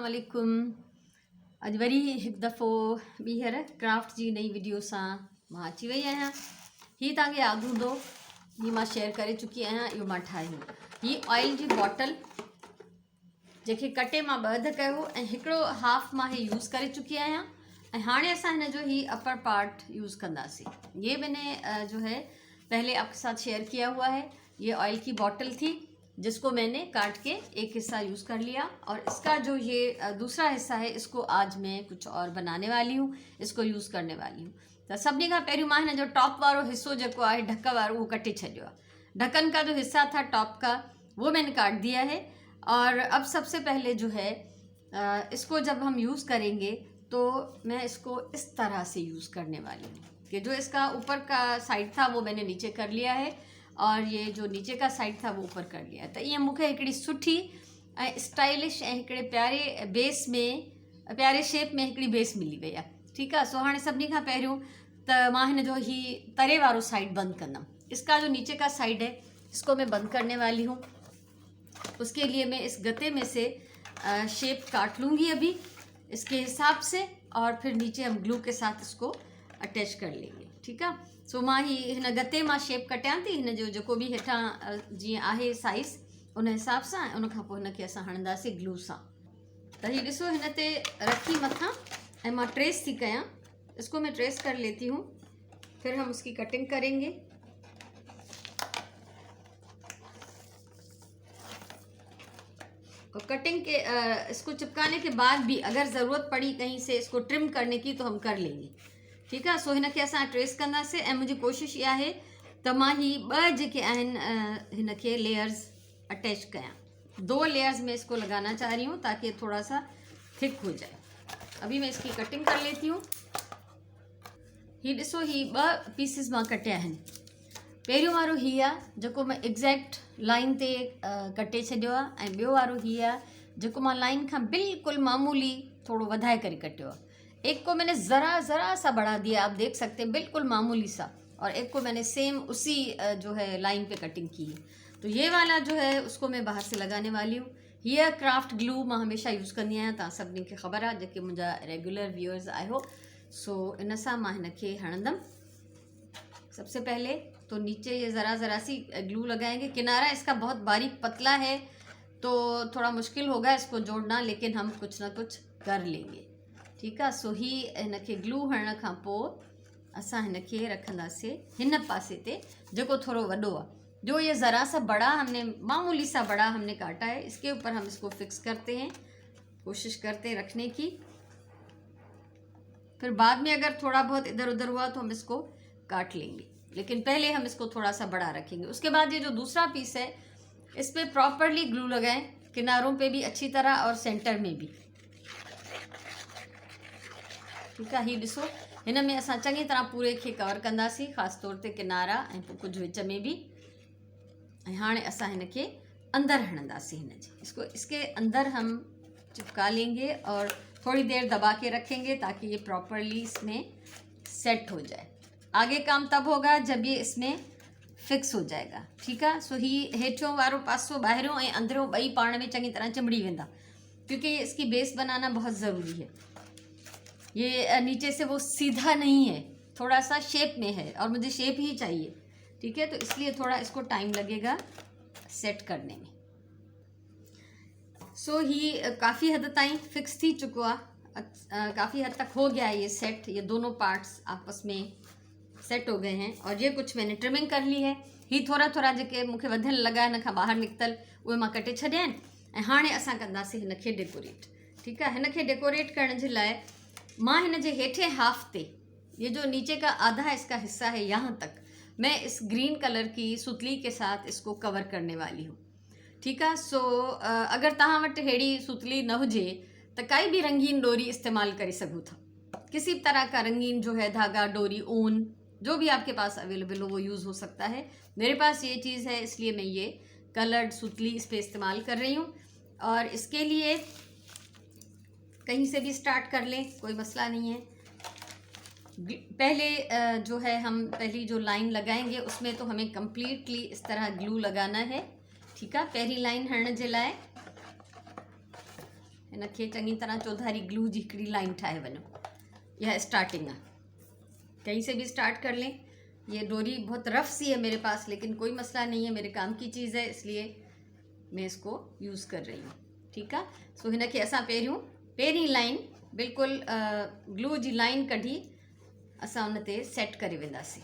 अस्सलाम वालेकुम। अॼु वरी हिकु दफ़ो ॿीहर क्राफ्ट जी नई वीडियो सां मां अची वई आहियां। हीअ तव्हांखे यादि हूंदो, हीअ मां शेयर करे चुकी आहियां। इहो मां ठाहियो, हीअ ऑयल जी बॉटल जंहिंखे कटे मां ॿ अध कयो ऐं हिकिड़ो हाफ मां हीअ यूज़ करे चुकी आहियां। ऐं हाणे असां हिन जो ही अपर पार्ट यूज़ कंदासीं। ये मैंने जो है पहले आपके साथ शेयर किया हुआ है। ये ऑयल की बॉटल थी जिसको मैंने काट के एक हिस्सा यूज़ कर लिया और इसका जो ये दूसरा हिस्सा है इसको आज मैं कुछ और बनाने वाली हूँ, इसको यूज़ करने वाली हूँ। तो सभिनी खां पहिरियों मां हिन जो टॉप वारो हिस्सो जेको आहे ढक वारो वो कटे छॾियो आहे। ढक्कन का जो हिस्सा था टॉप का वो मैंने काट दिया है। और अब सबसे पहले जो है इसको जब हम यूज़ करेंगे तो मैं इसको इस तरह से यूज़ करने वाली हूँ कि जो इसका ऊपर का साइड था वो मैंने नीचे कर लिया है और ये जो नीचे का साइड था वो ऊपर कर लिया। तो ये मूंखे हिकिड़ी सुठी ऐं स्टाइलिश ऐं हिकिड़े प्यारे बेस में प्यारे शेप में हिकिड़ी बेस मिली वई आहे। ठीकु आहे। सो हाणे सभिनी खां पहिरियों त मां हिन जो ही तरे वारो साइड बंद कंदमि। इसका जो नीचे का साइड है इसको मैं बंद करने वाली हूँ। उसके लिए मैं इस गत्ते में से शेप काट लूँगी अभी इसके हिसाब से और फिर नीचे हम ग्लू के साथ इसको अटैच कर लेंगे। ठीकु आहे। सो मां ही हिन गत्ते मां शेप कटियां थी, हिन जो जेको बि हेठां जीअं आहे साइज़ उन हिसाब सां। उन खां पोइ हिनखे असां हणंदासीं ग्लू सां। त हीअ ॾिसो हिन ते रखी मथां ऐं मां ट्रेस थी कयां। इसको मैं ट्रेस कर लेती हूँ, फिर हम उसकी कटिंग करेंगे। और कटिंग के इसको चिपकाने के बाद भी अगर ज़रूरत पड़ी कहीं से इसको ट्रिम करने की तो हम कर लेंगे। ठीकु आहे। सो हिनखे असां ट्रेस कंदासीं ऐं मुंहिंजी कोशिशि इहा आहे त मां ही ॿ जेके आहिनि हिनखे लेयर्स अटैच कयां। 2 लेयर्स में इसको लगाना चाह रही हूँ ताकि थोड़ा सा थिक हो जाए। अभी मैं इसकी कटिंग कर लेती हूँ। ही ॾिसो ही 2 पीसिस मां कटिया आहिनि। पहिरियों वारो ही आहे जेको मैं एग्जैक्ट लाइन ते कटे छॾियो आहे ऐं ॿियो वारो ही आहे जेको मां लाइन खां बिल्कुलु मामूली थोड़ो वधाए करे कटियो आहे। एक को मैंने ज़रा सा बढ़ा दिया, आप देख सकते हैं, बिल्कुल मामूली सा। और एक को मैंने सेम उसी जो है लाइन पे कटिंग की है। तो ये वाला जो है उसको मैं बाहर से लगाने वाली हूँ। ये क्राफ्ट ग्लू मां हमेशा यूज़ कंदी आहियां, तव्हां सभिनी खे ख़बर आहे जेके मुंहिंजा रेगुलर व्यूअर्स आहियो। सो इन सां मां हिनखे हणंदमि। सबसे पहले तो नीचे ये ज़रा सी ग्लू लगाएंगे। किनारा इसका बहुत बारीक पतला है तो थोड़ा मुश्किल होगा इसको जोड़ना, लेकिन हम कुछ ना कुछ कर लेंगे। ठीकु आहे। सो ही हिनखे ग्लू हणण खां पोइ असां हिनखे रखंदासीं हिन पासे ते जेको थोड़ो वॾो आहे। जो ये ज़रा सा बड़ा हमने मामूली सा बड़ा हमने काटा है, इसके ऊपर हम इसको फिक्स करते हैं, कोशिश करते हैं रखने की। फिर बाद में अगर थोड़ा बहुत इधर उधर हुआ तो हम इसको काट लेंगे, लेकिन पहले हम इसको थोड़ा सा बड़ा रखेंगे। उसके बाद ये जो दूसरा पीस है इस पर प्रॉपरली ग्लू लगाएं, किनारों पे भी अच्छी तरह और सेंटर में भी। ठीकु आहे। हीअ ॾिसो हिन में असां चङी तरह पूरे खे कवर कंदासीं, ख़ासि तौर ते किनारा ऐं पोइ कुझु विच में भी। ऐं हाणे असां हिनखे अंदर हणंदासीं इसको इसके अंदर हम चिपका लेंगे और थोड़ी देर दबा के रखेंगे ताकि ये प्रॉपरली इसमें सेट हो जाए। आगे काम तब होगा जब ये इसमें फिक्स हो जाएगा। ठीक है। सो ही हेठियों वारो पासो ॿाहिरियों ऐं अंदरियों ॿई पाण में चङी तरह चिंबड़ी वेंदा, क्योंकि इसकी बेस बनाना बहुत ज़रूरी है। ये नीचे से वो सीधा नहीं है, थोड़ा सा शेप में है और मुझे शेप ही चाहिए। ठीक है। तो इसलिए थोड़ा इसको टाइम लगेगा सेट करने में। सो ही काफ़ी हद ताईं फिक्स थी चुको आहे, काफ़ी हद तक हो गया है ये सेट। ये दोनों पार्ट्स आपस में सेट हो गए हैं और ये कुछ मैंने ट्रिमिंग कर ली है। ही थोड़ा जेके मूंखे वधियल लॻा हिन खां ॿाहिरि निकितल उहे मां कटे छॾिया आहिनि। ऐं हाणे असां कंदासीं हिनखे डेकोरेट। ठीकु आहे। हिनखे डेकोरेट करण जे लाइ मां हिन जे हेठे हाफ ते, ये जो नीचे का आधा इसका हिस्सा है यहाँ तक, मैं इस ग्रीन कलर की सुतली के साथ इसको कवर करने वाली हूँ। ठीकु आहे। सो अगर तव्हां वटि अहिड़ी सुतली न हुजे त काई भी रंगीन डोरी इस्तेमाल करे सघो था। किसी तरह का रंगीन जो है धागा, डोरी, ऊन, जो भी आपके पास अवेलेबल हो वो यूज़ हो सकता है। मेरे पास ये चीज़ है इसलिए मैं ये कलर्ड सुतली इस पर इस्तेमाल कर रही हूँ। और इसके लिए कहीं से भी स्टार्ट कर लें, कोई मसला नहीं है। पहले जो है हम पहली जो लाइन लगाएंगे उसमें तो हमें कम्प्लीटली इस तरह ग्लू लगाना है। ठीक है। पहली लाइन हणण जे लाइ इनखे चङी तरह चौधारी ग्लू जी हिकिड़ी लाइन ठाहे वञो। यह स्टार्टिंग है, कहीं से भी स्टार्ट कर लें। ये डोरी बहुत रफ सी है मेरे पास, लेकिन कोई मसला नहीं है, मेरे काम की चीज़ है, इसलिए मैं इसको यूज़ कर रही हूँ। ठीक है। सो हिनखे असां पहिरीं लाइन बिल्कुल ग्लू जी लाइन कढी असां उन ते सेट करे वेंदासीं।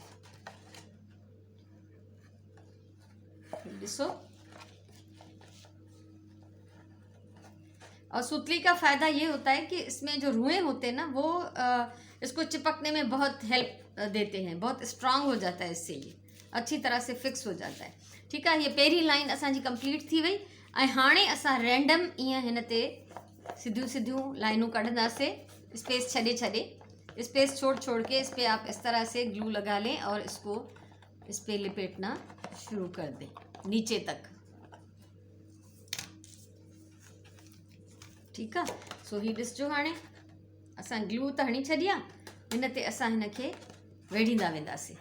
ॾिसो, और सुतली का फ़ायदा ये होता है कि इसमें जो रुएं होते हैं ना, वो इसको चिपकने में बहुत हेल्प देते हैं, बहुत स्ट्रांग हो जाता है, इससे ये अच्छी तरह से फिक्स हो जाता है। ठीक है। ये पहिरीं लाइन असांजी कंप्लीट थी वई। ऐं हाणे असां रैंडम ईअं हिन ते सीधियूं सीधियूं लाइनूं कढंदासीं, स्पेस छॾे छॾे, स्पेस छोड़ छोड़ के इस पर आप इस तरह से ग्लू लगा लें और इसको इस पर लिपेटना शुरू कर दें नीचे तक। ठीक है। सो ही ॾिसजो, हाणे असां ग्लू त हणी छॾी आहे, हिन ते असां हिनखे वेढ़ींदा वेंदासीं।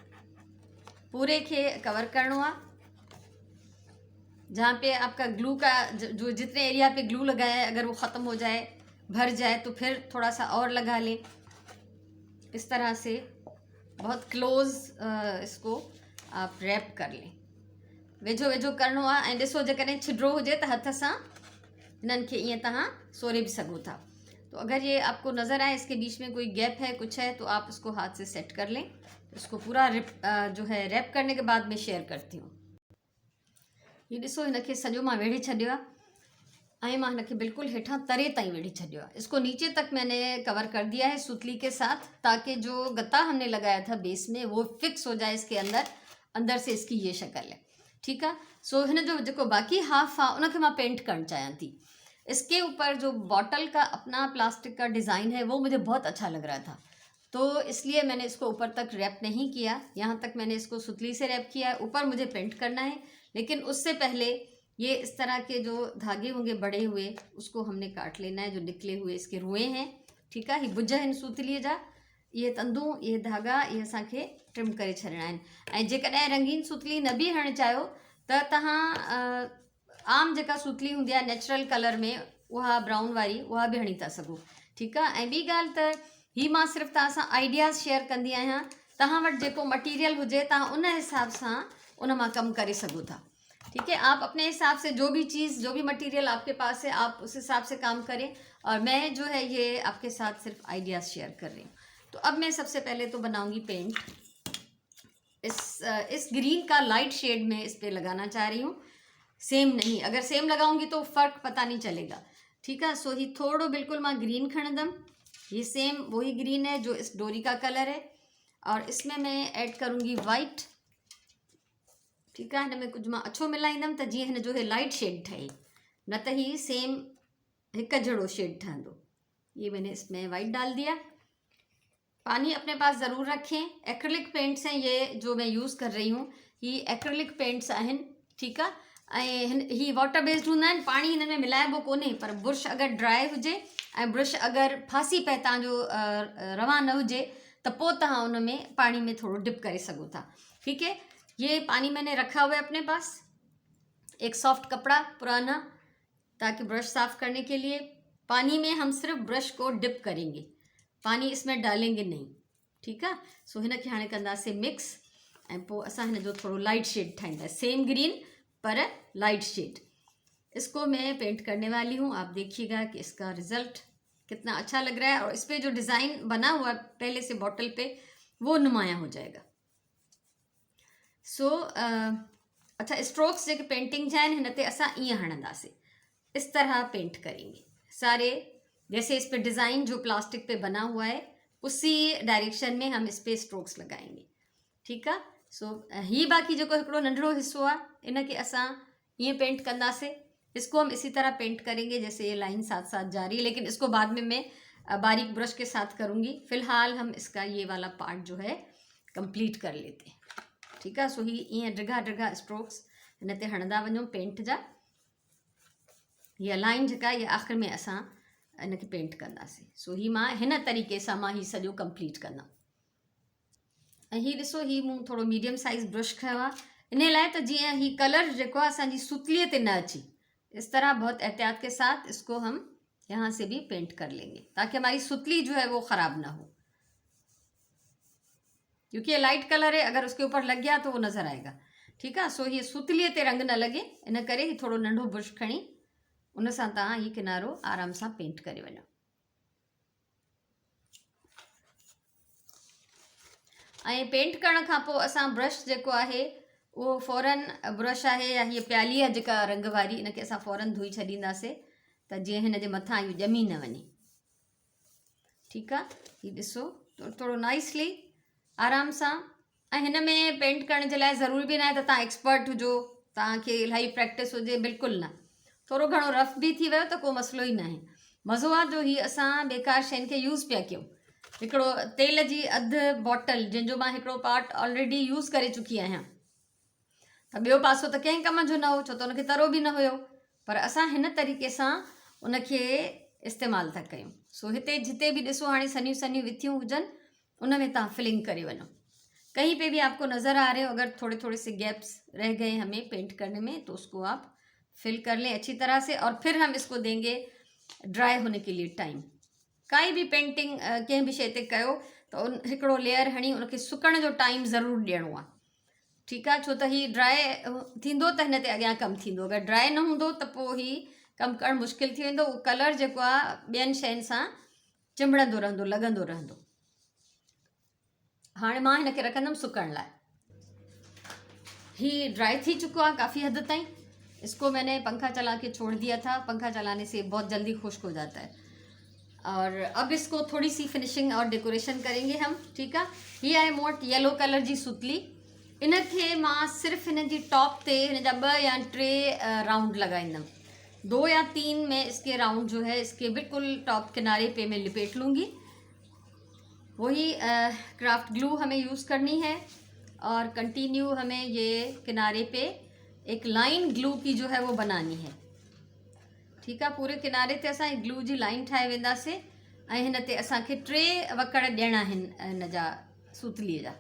पूरे खे कवर करणो आहे। जहाँ पे आपका ग्लू का जो जितने एरिया पे ग्लू लगाया है, अगर वो ख़त्म हो जाए, भर जाए, तो फिर थोड़ा सा और लगा लें। इस तरह से बहुत क्लोज इसको आप रैप कर लें। वेझो वेझो करणो आहे। ऐं ॾिसो, जेकॾहिं छिडरो हुजे त हथ सां इन्हनि खे ईअं तव्हां सोरे भी सको था। तो अगर ये आपको नज़र आए इसके बीच में कोई गैप है, कुछ है, तो आप इसको हाथ से सेट कर लें। इसको पूरा जो है रैप करने के बाद मैं शेयर करती हूँ। ये ॾिसो, हिनखे सॼो मां वेढ़े छॾियो आहे ऐं मां हिनखे बिल्कुलु हेठां तरे ताईं वेढ़े छॾियो आहे। इसको नीचे तक मैंने कवर कर दिया है सुतली के साथ, ताकि जो गत्ता हमने लगाया था बेस में वो फिक्स हो जाए इसके अंदर से इसकी ये शक्ल है। ठीक है। सो हिन जो जेको बाकी हाफ आहे उनखे मां पेंट करणु चाहियां थी। इसके ऊपर जो बॉटल का अपना प्लास्टिक का डिज़ाइन है वो मुझे बहुत अच्छा लग रहा था, तो इसलिए मैंने इसको ऊपर तक रैप नहीं किया। यहाँ तक मैंने इसको सुतली से रैप किया है, ऊपर मुझे पेंट करना है। लेकिन उससे पहले ये इस तरह के जो धागे होंगे बड़े हुए, उसको हमने काट लेना है, जो निकले हुए इसके रुएं हैं। ठीक है। ये बुझ आहिनि सूतलीअ जा, ये तंदू, ये धागा, ये असांखे ट्रिम करे छॾिणा आहिनि। ऐं जेकॾहिं रंगीन सुतली न बि हणणु चाहियो त तव्हां आम जेका सुतली हूंदी आहे नेचुरल कलर में, उहा ब्राउन वारी, उहा बि हणी था सघो। ठीकु आहे। ऐं ॿी ॻाल्हि त ही मां सिर्फ़ु तव्हां सां आइडियाज़ शेयर कंदी आहियां। तव्हां वटि जेको मटीरियल हुजे तव्हां उन हिसाब सां उन मां कमु करे सघो था। ठीक है। आप अपने हिसाब से जो भी चीज़, जो भी मटेरियल आपके पास है, आप उस हिसाब से काम करें। और मैं जो है ये आपके साथ सिर्फ आइडियाज़ शेयर कर रही हूँ। तो अब मैं सबसे पहले तो बनाऊंगी पेंट। इस ग्रीन का लाइट शेड में इस पर लगाना चाह रही हूँ। सेम नहीं, अगर सेम लगाऊंगी तो फ़र्क पता नहीं चलेगा। ठीक है। सो ही थोड़ो बिल्कुल मां ग्रीन खणंदम। ये सेम वही ग्रीन है जो इस डोरी का कलर है, और इसमें मैं ऐड करूँगी वाइट। ठीक है। हिन में कुछ मां अछो मिलाईंदमि त जीअं हिन जो हे लाइट शेड ठहे, न त ही सेम हिक जहिड़ो शेड ठहंदो। ये मैंने इसमें वाइट डाल दिया। पानी अपने पास ज़रूर रखें। एक्रिलिक पेंट्स हैं ये जो मैं यूज़ कर रही हूँ, ही एक्रिलिक पेंट्स आहिनि। ठीक है। ऐं ही वाटर बेस्ड हूंदा आहिनि, पाणी हिन में मिलाइबो कोन्हे। पर ब्रुश अगरि ड्राई हुजे ऐं ब्रुश अगरि फासी पए, तव्हांजो रवां न हुजे, त पोइ तव्हां उन में पानी में थोड़ो डिप करे सघो था। ठीक है। ये पानी मैंने रखा हुआ है अपने पास, एक सॉफ्ट कपड़ा पुराना, ताकि ब्रश साफ़ करने के लिए। पानी में हम सिर्फ ब्रश को डिप करेंगे, पानी इसमें डालेंगे नहीं। ठीक है। सो हिन खे हाणे कंदासीं मिक्स, ऐं पोइ असां हिन जो थोड़ो लाइट शेड ठाहींदासीं, सेम ग्रीन पर लाइट शेड। इसको मैं पेंट करने वाली हूँ। आप देखिएगा कि इसका रिज़ल्ट कितना अच्छा लग रहा है, और इस पर जो डिज़ाइन बना हुआ पहले से बॉटल पे, वो नुमायां हो जाएगा। सो अच्छा, स्ट्रोक्स जेके पेंटिंग जा आहिनि हिन ते असां ईअं हणंदासीं, इस तरह पेंट करेंगे सारे। जैसे इस पे डिज़ाइन जो प्लास्टिक पे बना हुआ है, उसी डायरेक्शन में हम इस पे स्ट्रोक्स लगाएंगे। ठीक है। सो ही बाकी जो हिकिड़ो नंढड़ो हिस्सो आहे, इनके असां ईअं पेंट कंदासीं। इसको हम इसी तरह पेंट करेंगे जैसे ये लाइन साथ साथ जा रही है, लेकिन इसको बाद में मैं बारीक ब्रश के साथ करूँगी। फ़िलहाल हम इसका ये वाला पार्ट जो है कंप्लीट कर लेते हैं। ठीक है। सो ही ईअं डिघा डिघा स्ट्रोक्स हिन ते हणंदा वञो पेंट जा। हीअ लाइन जेका ये आख़िर में असां इनखे पेंट कंदासीं। सो ही मां हिन तरीक़े सां मां ही सॼो कंप्लीट कंदमि। ऐं ही ॾिसो, ही मूं थोड़ो मीडियम साइज़ ब्रश खयो आहे, इन लाइ त जीअं ही कलर जेको आहे असांजी सुतलीअ ते न अचे। इस तरह बहुत एहतियात के साथ इसको हम यहाँ से भी पेंट कर लेंगे ताकि हमारी सुतली जो है वो ख़राब ना हो, क्योंकि ये लाइट कलर है, अगर उसके ऊपर लग गया तो वो नज़र आएगा। ठीक है, सो ये सुतलीअ ते रंग न लगे, इन करे ही थोड़ो नंढो ब्रुश खणी उन सां तव्हां ही किनारो आराम सां पेंट करे वञो। ऐं पेंट करण खां पोइ असां ब्रश जेको आहे उहो फ़ौरन ब्रश आहे या हीअ प्याली आहे जेका रंग वारी, इनखे असां फ़ौरन धोई छॾींदासीं त जीअं हिन जे मथां इहो ॼमी न वञे। ठीकु आहे, हीउ ॾिसो थोरो नाइसली आराम सां। ऐं हिन में पेंट करण जे लाइ ज़रूरी बि न आहे त तव्हां एक्सपर्ट हुजो, तव्हांखे इलाही प्रैक्टिस हुजे, बिल्कुलु न। थोरो घणो रफ बि थी वियो त को मसइलो ई न आहे। मज़ो आहे जो हीअ असां बेकार शयुनि खे यूज़ पिया कयूं। हिकिड़ो तेल जी अधु बॉटल जंहिंजो मां हिकिड़ो पार्ट ऑलरेडी यूज़ करे चुकी आहियां, त ॿियो पासो त कंहिं कम जो न हो, छो त उनखे तरो बि न हुयो, पर असां हिन तरीक़े सां उनखे इस्तेमालु था कयूं। सो हिते जिते भी ॾिसो हाणे सनियूं सनियूं विथियूं हुजनि उन में तव्हां फिलिंग करे वञो। कहीं पे भी आपको नज़र आ रहे हो अगर थोड़े थोड़े से गैप्स रह गए हमें पेंट करने में, तो उसको आप फिल कर लें अच्छी तरह से, और फिर हम इसको देंगे ड्राई होने के लिए टाइम। काई भी पेंटिंग कंहिं भी शइ ते कयो त उन हिकिड़ो लेयर हणी उनखे सुकण जो टाइम ज़रूरु ॾियणो आहे। ठीकु आहे, छो त हीउ ड्राई थींदो त हिन ते अॻियां कमु थींदो, अगरि ड्राई न हूंदो त पोइ हीउ कमु करणु मुश्किल थी वेंदो। उहो कलर जेको आहे ॿियनि शयुनि सां चिंबड़ंदो रहंदो, लॻंदो रहंदो। हाणे मां हिनखे रखंदमि सुकण लाइ। ही ड्राई थी चुको है काफ़ी हद ताईं। इसको मैंने पंखा चला के छोड़ दिया था, पंखा चलाने से बहुत जल्दी खुश्क हो जाता है। और अब इसको थोड़ी सी फिनिशिंग और डेकोरेशन करेंगे हम। ठीक है, ये आहे मूं वटि येलो कलर जी सुतली। इनखे मां सिर्फ़ु हिन जी टॉप ते हिन जा 2 या 3 राउंड लगाईंदमि। 2 या 3 में इसके राउंड जो है इसके बिल्कुल टॉप किनारे पे मैं लिपेट लूँगी। वही क्राफ्ट ग्लू हमें यूज़ करनी है और कंटिन्यू हमें ये किनारे पे एक लाइन ग्लू की जो है वो बनानी है। ठीक है, पूरे किनारे ते असां ग्लू जी लाइन ठाहे वेंदासीं ऐं हिन ते असांखे 3 वकड़ ॾियणा आहिनि हिन जा सुतलीअ जा।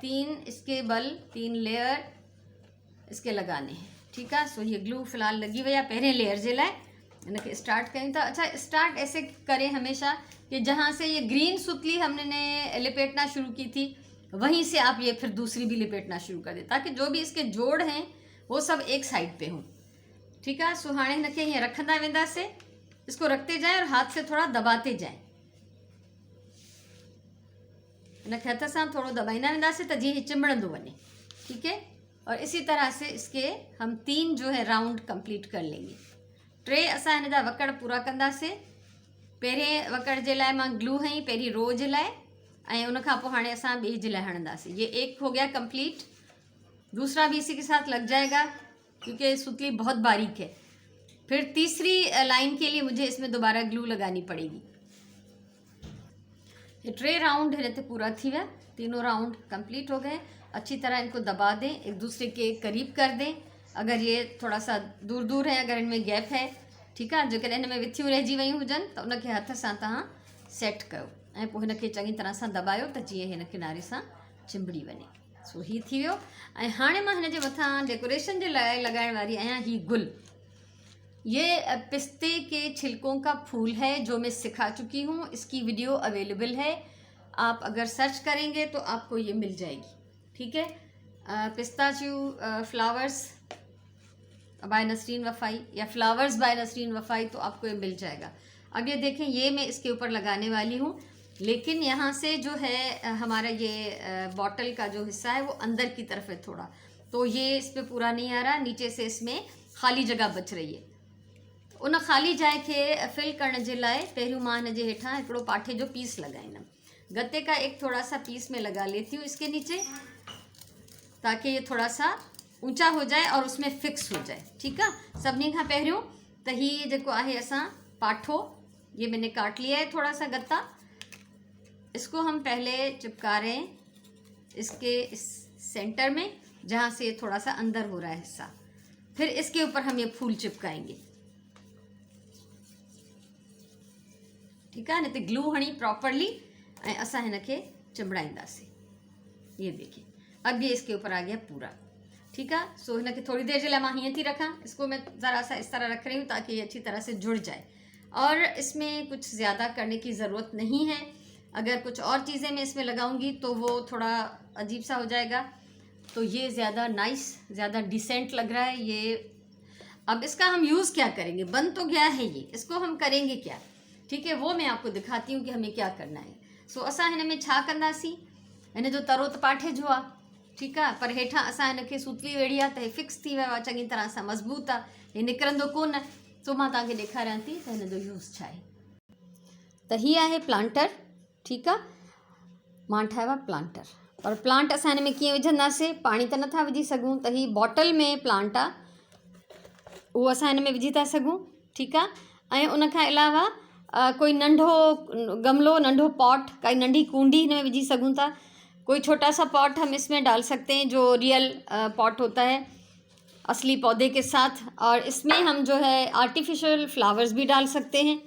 3 इसके बल 3 लेयर इसके लगाने हैं। ठीक है, सो ये ग्लू फिलहाल लगी हुई है पहले लेयर जे लाइ। इनके स्टार्ट करें तो अच्छा, स्टार्ट ऐसे करें हमेशा कि जहाँ से ये ग्रीन सुतली हमने लिपेटना शुरू की थी वहीं से आप ये फिर दूसरी भी लिपेटना शुरू कर दें, ताकि जो भी इसके जोड़ हैं वो सब एक साइड पे हों। ठीक है, सो हाणे हिनखे हीअं रखंदा वेंदासीं, इसको रखते जाएं और हाथ से थोड़ा दबाते जाएं। हिनखे हथ सां थोड़ो दबाईंदा वेंदासीं त जीअं चिंबड़ंदो वञे। ठीक है, और इसी तरह से इसके हम 3 जो है राउंड कंप्लीट कर लेंगे। 3 असां हिन जा वकड़ पूरा कंदासीं। पहिरें वकड़ जे लाइ मां ग्लू हई पहिरीं रो जे लाइ, ऐं उन खां पोइ हाणे असां ॿिए जे लाइ हणंदासीं। ये एक हो गया कंप्लीट, दूसरा भी इसी के साथ लग जाएगा क्योंकि सुतली बहुत बारीक है। फिर तीसरी लाइन के लिए मुझे इसमें दोबारा ग्लू लगानी पड़ेगी। ये 3 राउंड हिन ते पूरा थी विया, तीनों राउंड कंप्लीट हो गए। अच्छी तरह इनको दबा दें, एक दूसरे के करीब कर दें। अगर ये थोड़ा सा दूर दूर है, अगर इनमें गैप है, ठीक है, जेकॾहिं हिन में विथियूं रहिजी वयूं हुजनि त उनखे हथ सां तव्हां सेट कयो ऐं पोइ हिनखे चङी तरह सां दबायो त जीअं हिन किनारे सां चिंबड़ी वञे। सो हीअ थी वियो। ऐं हाणे मां हिन जे मथां डेकोरेशन जे लाइ लॻाइण वारी आहियां ही गुल। ये पिस्ते के छिलकों का फूल है जो मैं सिखा चुकी हूँ, इसकी वीडियो अवेलेबल है, आप अगर सर्च करेंगे तो आपको ये मिल जाएगी। ठीक है, पिस्ताचियो फ्लावर्स बाय नसरीन वफ़ाई या फ्लावर्स बाय नसरीन वफ़ाई, तो आपको ये मिल जाएगा। अब ये देखें, ये मैं इसके ऊपर लगाने वाली हूँ, लेकिन यहाँ से जो है हमारा ये बॉटल का जो हिस्सा है वो अंदर की तरफ है थोड़ा, तो ये इस पर पूरा नहीं आ रहा, नीचे से इसमें खाली जगह बच रही है। उन खाली जाइ खे फिल करण जे लाइ पहिरियों मां हिन जे हेठां हिकिड़ो पाठे जो पीस लगाईंदमि। गत्ते का एक थोड़ा सा पीस में लगा लेती हूँ इसके नीचे, ताकि ये थोड़ा सा ऊंचा हो जाए और उसमें फिक्स हो जाए। ठीक है, सभिनी खां पहिरियों त हीअ जेको आहे असां पाठो, ये मैंने काट लिया है थोड़ा सा गत्ता, इसको हम पहले चिपका रहे हैं इसके इस सेंटर में जहाँ से थोड़ा सा अंदर हो रहा है हिस्सा। फिर इसके ऊपर हम ये फूल चिपकाएंगे। ठीक है, न तो ग्लू हणी प्रॉपरली ऐं असां हिनखे चिंबड़ाईंदासीं। ये देखिए, अब ये इसके ऊपर आ गया पूरा। ठीक है। सो हिनखे थोड़ी देर जे लाइ मां हीअं थी रखां, इसको मैं ज़रा सा इस तरह रख रही हूँ ताकि ये अच्छी तरह से जुड़ जाए। और इसमें कुछ ज़्यादा करने की ज़रूरत नहीं है। अगर कुछ और चीज़ें मैं इसमें लगाऊंगी तो वो थोड़ा अजीब सा हो जाएगा। तो ये ज़्यादा नाइस, ज़्यादा डिसेंट लग रहा है ये। अब इसका हम यूज़ क्या करेंगे, बन तो गया है ये, इसको हम करेंगे क्या, ठीक है, वो मैं आपको दिखाती हूँ कि हमें क्या करना है। सो असां हिन में छा कंदासीं, हिन जो तरो त पाठे जो आहे, ठीकु आहे, पर हेठां असां हिनखे सुतली वेड़ी आहे त हे फिक्स थी वियो आहे, चङी तरह सां मज़बूत आहे, हे निकिरंदो कोन। सो मां तव्हांखे ॾेखारियां थी त हिन जो यूज़ छा आहे। त हीअ आहे प्लांटर, ठीकु आहे, मां ठाहियो आहे प्लांटर। पर प्लांट असां हिन में कीअं विझंदासीं, पाणी त नथा विझी सघूं, त हीअ बॉटल में प्लांट आहे, उहो असां हिन में विझी था सघूं, ठीकु आहे। ऐं उन खां अलावा कोई नंढो गमलो, नंढो पॉट, काई नंढी कूंडी हिन में विझी सघूं था। कोई छोटा सा पॉट हम इसमें डाल सकते हैं जो रियल पॉट होता है असली पौधे के साथ। और इसमें हम जो है आर्टिफिशियल फ्लावर्स भी डाल सकते हैं,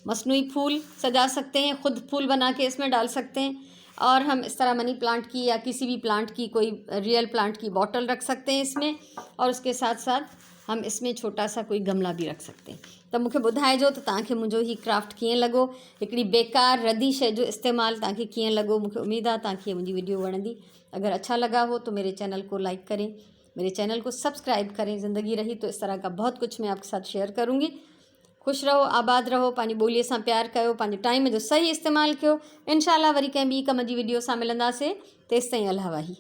मसनूई फूल सजा सकते हैं, ख़ुद फूल बना के इसमें डाल सकते हैं। और हम इस तरह मनी प्लांट की या किसी भी प्लांट की, कोई रियल प्लांट की बॉटल रख सकते हैं इसमें। और उसके साथ साथ हम इसमें छोटा सा कोई गमला भी रख सकते हैं। तो मूंखे ॿुधाइजो त तव्हांखे मुंहिंजो ही क्राफ्ट कीअं लॻो, हिकिड़ी बेकार रदी शइ जो इस्तेमालु तव्हांखे कीअं लॻो। मूंखे उम्मीद आहे तव्हांखे मुंहिंजी वीडियो वणंदी। अगर अच्छा लगा हो तो मेरे चैनल को लाइक करें, मेरे चैनल को सब्सक्राइब करें। ज़िंदगी रही तो इस तरह का बहुत कुछ मैं आपके साथ शेयर करूँगी। खुश रहो, आबाद रहो, पंहिंजी ॿोलीअ सां प्यार कयो, पंहिंजे टाइम जो सही इस्तेमालु कयो। इंशाल्लाह वरी कंहिं ॿी कम जी वीडियो सां मिलंदासीं। तेसिताईं अल्लाह वाही।